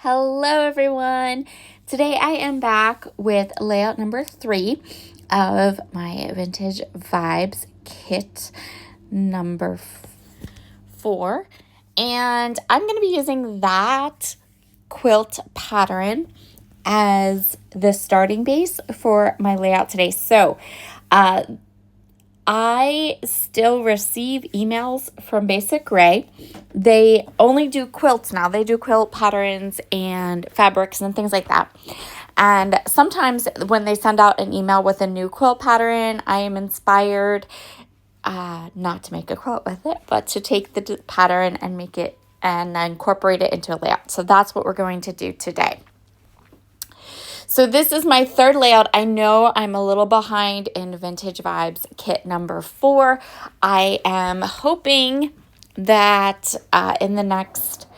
Hello everyone. Today I am back with layout number 3 of my Vintage Vibes kit number 4. And I'm going to be using that quilt pattern as the starting base for my layout today. So, I still receive emails from Basic Gray. They only do quilts now. They do quilt patterns and fabrics and things like that. And sometimes when they send out an email with a new quilt pattern, I am inspired not to make a quilt with it, but to take the pattern and make it and incorporate it into a layout. So that's what we're going to do today. So this is my third layout. I know I'm a little behind in Vintage Vibes kit number 4. I am hoping that in the next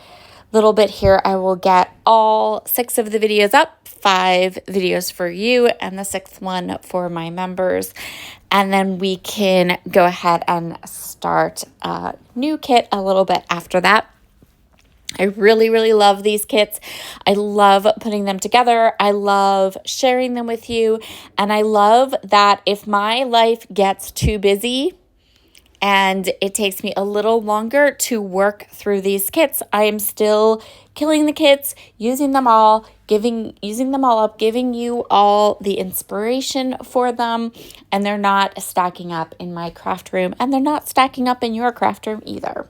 little bit here, I will get all 6 of the videos up, 5 videos for you, and the 6th one for my members. And then we can go ahead and start a new kit a little bit after that. I really, really love these kits. I love putting them together. I love sharing them with you. And I love that if my life gets too busy and it takes me a little longer to work through these kits, I am still killing the kits, using them all, using them all up, giving you all the inspiration for them. And they're not stacking up in my craft room, and they're not stacking up in your craft room either.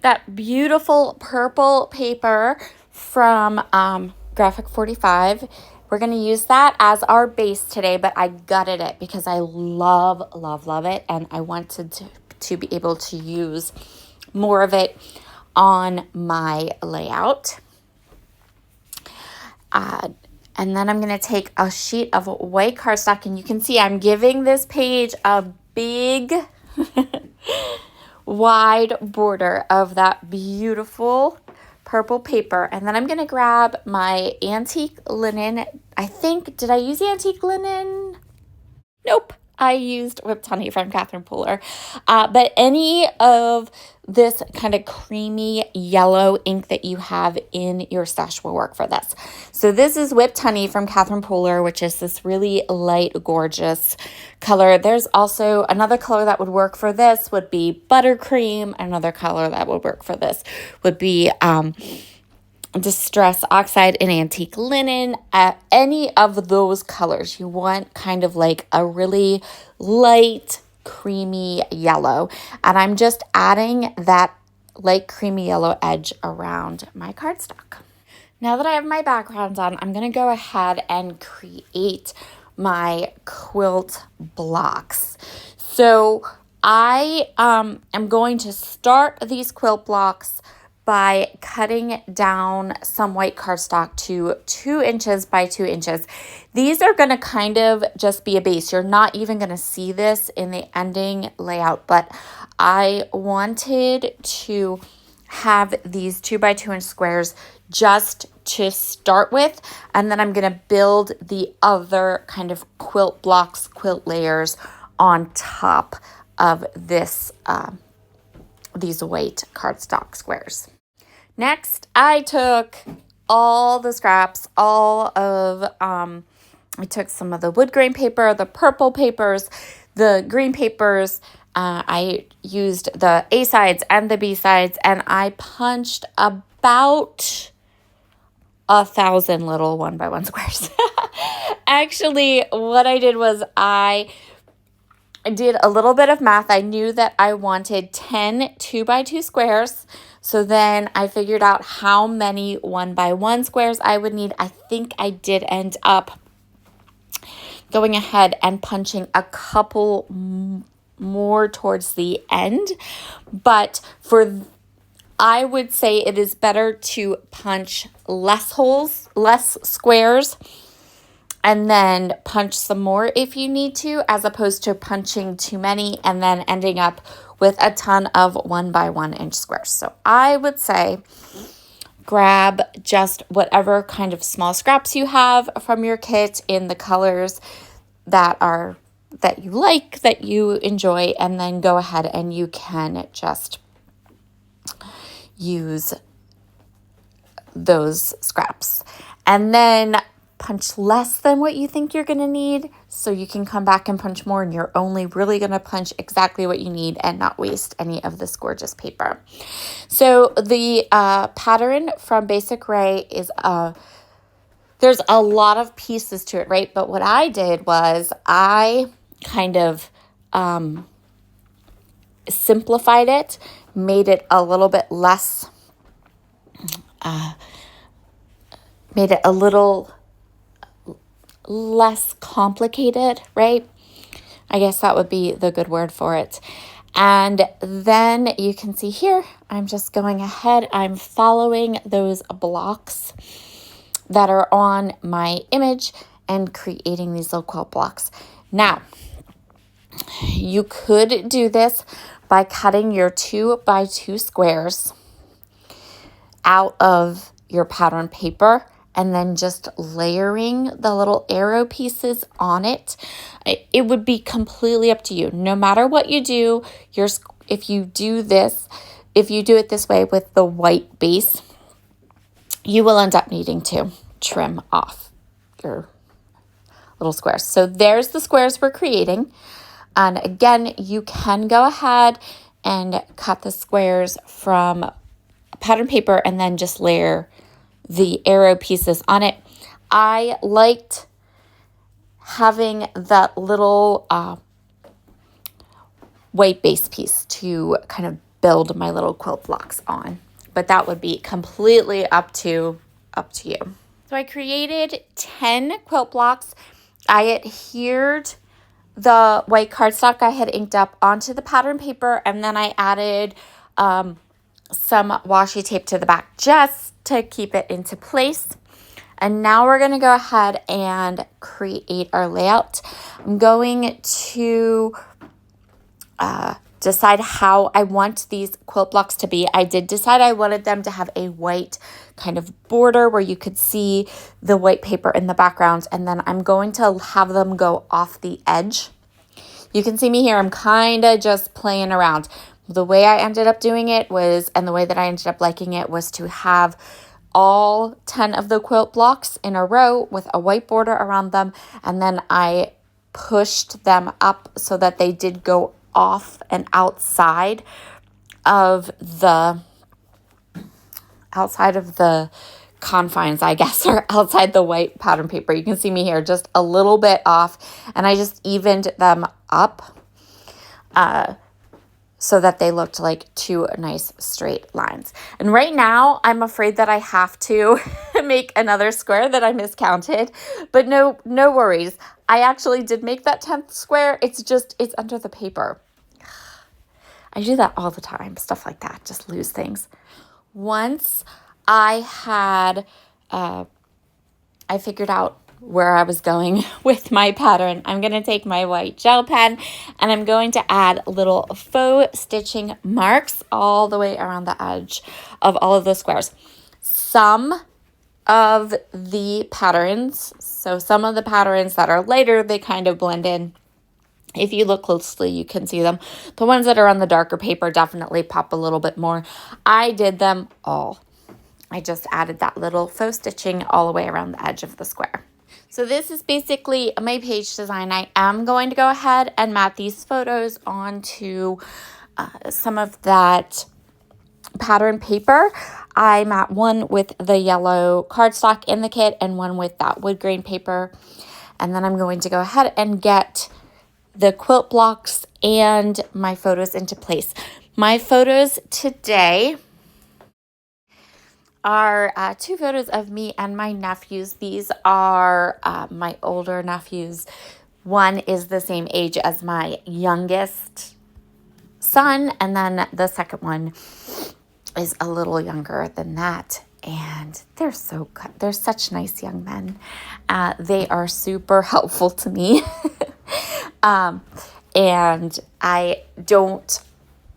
That beautiful purple paper from Graphic 45. We're going to use that as our base today, but I gutted it because I love, love, love it. And I wanted to be able to use more of it on my layout. And then I'm going to take a sheet of white cardstock, and you can see I'm giving this page a big wide border of that beautiful purple paper. And then I'm going to grab my antique linen. Did I use antique linen? Nope. I used whipped honey from Catherine Pooler. But any of this kind of creamy yellow ink that you have in your stash will work for this. So this is whipped honey from Catherine Pooler, which is this really light, gorgeous color. There's also another color that would work for this would be buttercream. Another color that would work for this would be Distress Oxide in Antique Linen. Any of those colors, you want kind of like a really light creamy yellow, and I'm just adding that light creamy yellow edge around my cardstock. Now that I have my background on, I'm going to go ahead and create my quilt blocks. So I am going to start these quilt blocks by cutting down some white cardstock to 2 inches by 2 inches. These are going to kind of just be a base. You're not even going to see this in the ending layout, but I wanted to have these 2 by 2 inch squares just to start with, and then I'm going to build the other kind of quilt blocks, quilt layers on top of this these white cardstock squares. Next, I took all the scraps, I took some of the wood grain paper, the purple papers, the green papers. I used the A sides and the B sides, and I punched about 1,000 little 1x1 squares. Actually, what I did was I did a little bit of math. I knew that I wanted 10 2x2 squares. So then I figured out how many 1x1 squares I would need. I think I did end up going ahead and punching a couple more towards the end. But I would say it is better to punch less holes, less squares, and then punch some more if you need to, as opposed to punching too many and then ending up with a ton of 1x1 inch squares. So I would say grab just whatever kind of small scraps you have from your kit in the colors that you like, that you enjoy, and then go ahead and you can just use those scraps. And then punch less than what you think you're going to need so you can come back and punch more, and you're only really going to punch exactly what you need and not waste any of this gorgeous paper. So the pattern from Basic Ray is there's a lot of pieces to it, right? But what I did was I kind of simplified it, made it a little bit less, made it a little less complicated, right? I guess that would be the good word for it. And then you can see here, I'm just going ahead, I'm following those blocks that are on my image and creating these little quilt blocks. Now, you could do this by cutting your 2x2 squares out of your pattern paper and then just layering the little arrow pieces on it. It would be completely up to you. No matter what you do, if you do it this way with the white base, you will end up needing to trim off your little squares. So there's the squares we're creating. And again, you can go ahead and cut the squares from pattern paper and then just layer the arrow pieces on it. I liked having that little white base piece to kind of build my little quilt blocks on. But that would be completely up to you. So I created 10 quilt blocks. I adhered the white cardstock I had inked up onto the pattern paper, and then I added some washi tape to the back just to keep it into place. And now we're going to go ahead and create our layout. I'm going to decide how I want these quilt blocks to be. I did decide I wanted them to have a white kind of border where you could see the white paper in the background, and then I'm going to have them go off the edge. You can see me here, I'm kind of just playing around. The way I ended up doing it was, and the way that I ended up liking it was to have all 10 of the quilt blocks in a row with a white border around them, and then I pushed them up so that they did go off and outside of the confines, I guess, or outside the white pattern paper. You can see me here just a little bit off, and I just evened them up so that they looked like two nice straight lines. And right now, I'm afraid that I have to make another square that I miscounted, but no worries. I actually did make that 10th square. It's under the paper. I do that all the time, stuff like that, just lose things. Once I had, I figured out where I was going with my pattern, I'm going to take my white gel pen and I'm going to add little faux stitching marks all the way around the edge of all of the squares. Some of the patterns that are lighter, they kind of blend in. If you look closely, you can see them. The ones that are on the darker paper definitely pop a little bit more. I did them all. I just added that little faux stitching all the way around the edge of the square. So this is basically my page design. I am going to go ahead and mat these photos onto some of that pattern paper. I mat one with the yellow cardstock in the kit and one with that wood grain paper. And then I'm going to go ahead and get the quilt blocks and my photos into place. My photos today are two photos of me and my nephews. These are my older nephews. One is the same age as my youngest son, and then the second one is a little younger than that. And they're so good. They're such nice young men. They are super helpful to me. And I don't,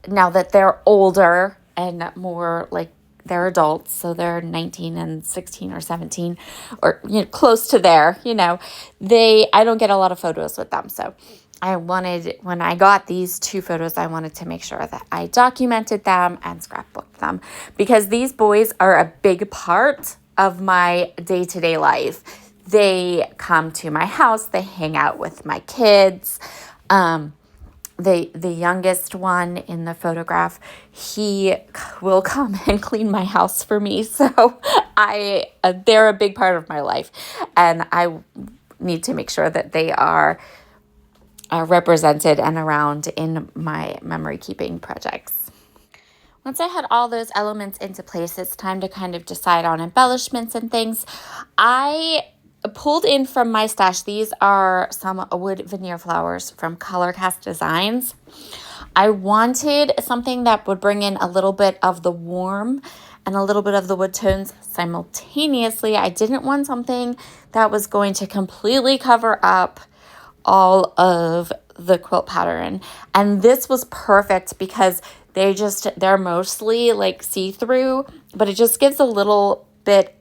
now that they're older and more like they're adults, so they're 19 and 16 or 17 or close to there, I don't get a lot of photos with them. So when I got these two photos, I wanted to make sure that I documented them and scrapbooked them, because these boys are a big part of my day-to-day life. They come to my house, they hang out with my kids. The youngest one in the photograph, he will come and clean my house for me. So they're a big part of my life, and I need to make sure that they are represented and around in my memory keeping projects. Once I had all those elements into place, it's time to kind of decide on embellishments and things. I pulled in from my stash. These are some wood veneer flowers from Color Cast Designs. I wanted something that would bring in a little bit of the warm and a little bit of the wood tones simultaneously. I didn't want something that was going to completely cover up all of the quilt pattern. And this was perfect because they're mostly like see-through, but it just gives a little bit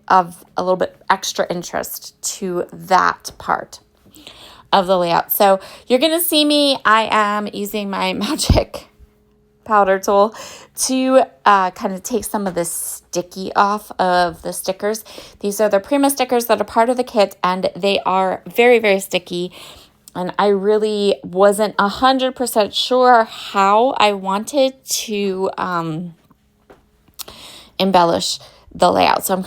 extra interest to that part of the layout. So you're going to see me, I am using my magic powder tool to kind of take some of the sticky off of the stickers. These are the Prima stickers that are part of the kit, and they are very, very sticky. And I really wasn't 100% sure how I wanted to embellish the layout. So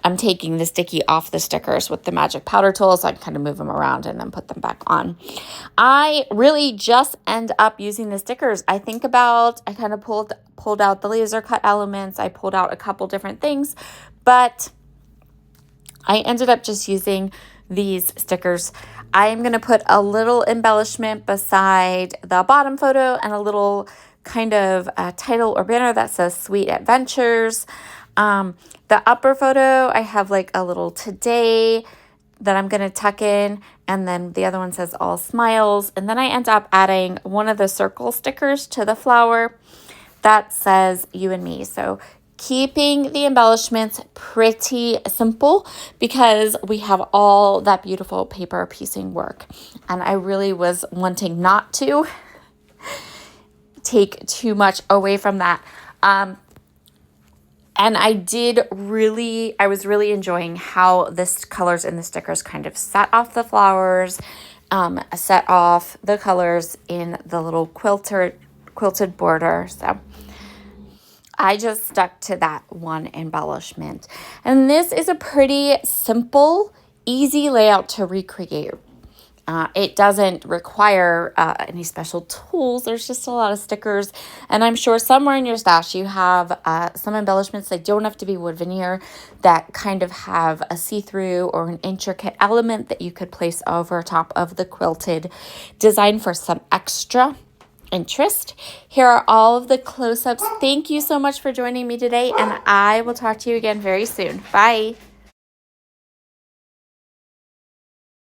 I'm taking the sticky off the stickers with the magic powder tool, so I can kind of move them around and then put them back on. I really just end up using the stickers. I kind of pulled out the laser cut elements. I pulled out a couple different things, but I ended up just using these stickers. I am going to put a little embellishment beside the bottom photo and a little kind of title or banner that says Sweet Adventures. The upper photo, I have like a little today that I'm going to tuck in, and then the other one says all smiles. And then I end up adding one of the circle stickers to the flower that says you and me. So keeping the embellishments pretty simple because we have all that beautiful paper piecing work. And I really was wanting not to take too much away from that. And I was really enjoying how this colors in the stickers kind of set off the flowers, set off the colors in the little quilted border. So I just stuck to that one embellishment. And this is a pretty simple, easy layout to recreate. It doesn't require any special tools. There's just a lot of stickers. And I'm sure somewhere in your stash you have some embellishments that don't have to be wood veneer, that kind of have a see-through or an intricate element that you could place over top of the quilted design for some extra interest. Here are all of the close-ups. Thank you so much for joining me today, and I will talk to you again very soon. Bye.